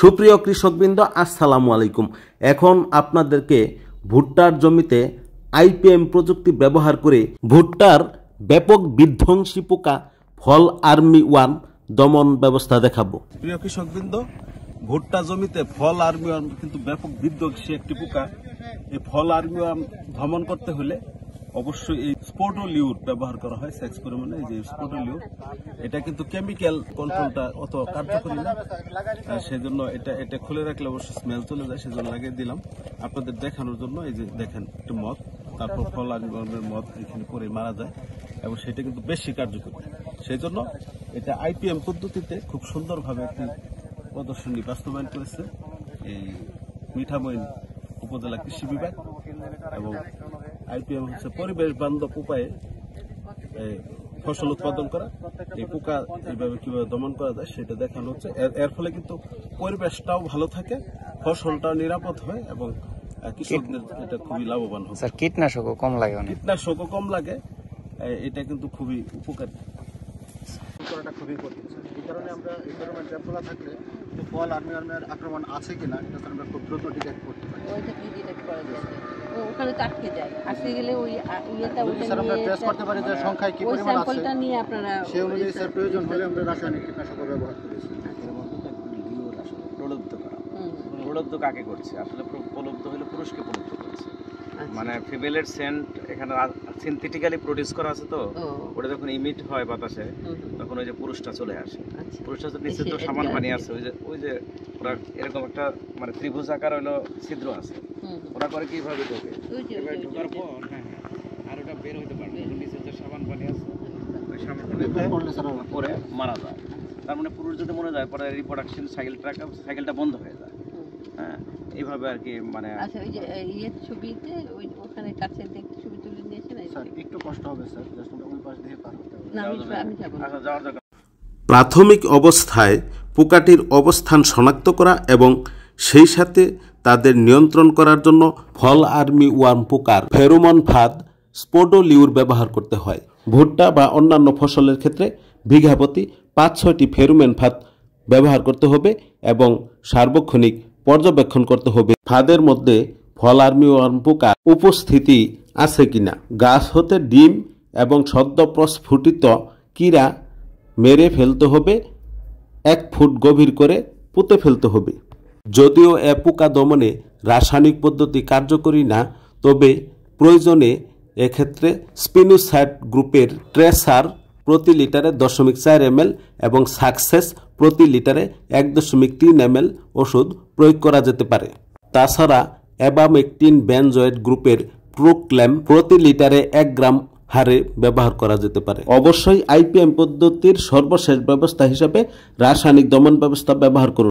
সুপ্রিয় কৃষকবৃন্দ, আসসালামু আলাইকুম। এখন আপনাদেরকে ভুট্টার জমিতে আইপিএম প্রযুক্তি ব্যবহার করে ভুট্টার ব্যাপক বিধ্বংসী পোকা ফল আর্মি-ওয়ার্ম দমন ব্যবস্থা দেখাবো। প্রিয় কৃষকবৃন্দ, ভুট্টা জমিতে ফল আর্মি-ওয়ার্ম কিন্তু ব্যাপক বিধ্বংসী একটি পোকা। এই ফল আর্মি-ওয়ার্ম দমন করতে হলে অবশ্যই এই স্পোটোলিউর ব্যবহার করা হয় সেক্স পরিমাণে। এই যে স্পোটোলিউর, এটা কিন্তু কেমিক্যাল কন্ট্রোলটা অত কার্যকরী না, সেজন্য এটা খুলে রাখলে অবশ্যই স্মেল চলে যায়, সেজন্য লাগিয়ে দিলাম আপনাদের দেখানোর জন্য। এই যে দেখেন একটু মদ, তারপর ফল আর্মিওয়ার্মের মদ এখানে পরে মারা যায় এবং সেটা কিন্তু বেশি কার্যকরী। সেই জন্য এটা আইপিএম পদ্ধতিতে খুব সুন্দরভাবে একটি প্রদর্শনী বাস্তবায়ন করেছে এই মিঠামইন উপজেলা কৃষি বিভাগ। এবং আইপিএম হচ্ছে পরিবেশ বান্ধব উপায়ে ফসল উৎপাদন করা। এই পোকা এইভাবে কিভাবে দমন করা যায় সেটা দেখানো হচ্ছে। এর ফলে কিন্তু পরিবেশটাও ভালো থাকে, ফসলটাও নিরাপদ হয় এবং কৃষকদের এটা খুবই লাভবান হয়। স্যার, কীটনাশকও কম লাগে, কীটনাশকও কম লাগে, এটা কিন্তু খুবই উপকারী। করাটা খুবই কঠিন। এই কারণে আমরা এই ধরনের ট্র্যাপগুলো থাকলে ফল আর্মিওয়ার্মের আক্রমণ আছে কিনা এটা আমরা খুব দ্রুত ডিটেক্ট করতে পারি। ওইটা কি ডিটেক্ট করা যায়? ওখানে তো আটকে যায়, আটকে গেলে ওই ইয়েটা ওইটা স্যার আমরা ট্রেস করতে পারি যে সংখ্যায় কি ওই পরিমাণ আছে, স্যাম্পলটা নিয়ে আপনারা সেই অনুযায়ী স্যার প্রয়োজন হলে আমরা রাসায়নিক কীটনাশক ব্যবহার করি। প্রলুব্ধ করা। প্রলুব্ধ কাকে করছে? আসলে প্রলুব্ধ হলে পুরুষকে প্রলুব্ধ করছে। মানে ফিমেলের সেন্ট এখানে সিনথেটিক্যালি প্রডিউস করা আছে, তো ওটা যখন ইমিট হয় বাতাসে তখন ওই যে পুরুষটা চলে আসে। পুরুষটা নিচে তো সামান পানি আছে, ওই যে ওরা এরকম একটা মানে ত্রিভুজ আকার হলো ছিদ্র আছে, ওরা করে কিভাবে ঢোকে, ঢোকার পর আর ওটা বের হইতে পারবে, নিচে যে সামান পানি আছে ওই সামান পানি পরে মারা যায়। তার মানে পুরুষ যদি মরে যায় পরে রিপ্রোডাকশন সাইকেলটা বন্ধ হয়ে যায়। হ্যাঁ, এইভাবে আর কি। মানে আচ্ছা, ওই যে ইয়ের ছবিতে ওই ওখানে কাছে দেখতে ছবি তুলে নিয়েছেন স্যার, একটু কষ্ট হবে স্যার, জাস্ট আমরা ওই পাশ দিয়ে পার হতে হবে। না, আমি যাব না। আচ্ছা, যাওয়ার দরকার। প্রাথমিক অবস্থায় পোকাটির অবস্থান শনাক্ত করা এবং সেই সাথে তাদের নিয়ন্ত্রণ করার জন্য ফল আর্মি-ওয়ার্ম পোকার ফেরোমন ফাঁদ স্পোটোলিউর ব্যবহার করতে হয়। ভুট্টা বা অন্যান্য ফসলের ক্ষেত্রে বিঘা প্রতি 5-6টি ফেরোমন ফাঁদ ব্যবহার করতে হবে এবং সার্বক্ষণিক পর্যবেক্ষণ করতে হবে ফাঁদের মধ্যে ফল আর্মি-ওয়ার্ম পোকার উপস্থিতি আছে কিনা। গাছ হতে ডিম এবং সদ্য প্রস্ফুটিত কীরা মেরে ফেলতে হবে, 1 ফুট গভীর করে পুঁতে ফেলতে হবে। যদিও এ পোকা দমনে রাসায়নিক পদ্ধতি কার্যকরী না, তবে প্রয়োজনে এক্ষেত্রে স্পিনোসাইড গ্রুপের ট্রেসার প্রতি লিটারে 0.4 ml এবং সাকসেস প্রতি লিটারে 1.3 ml ওষুধ প্রয়োগ করা যেতে পারে। তাছাড়া অ্যাবামেকটিন বেনজয়েড গ্রুপের প্রোক্লেম প্রতি লিটারে 1 গ্রাম হারে ব্যবহার করা যেতে পারে। অবশ্যই আইপিএম পদ্ধতির সর্বশেষ ব্যবস্থা হিসাবে রাসায়নিক দমন ব্যবস্থা ব্যবহার করুন।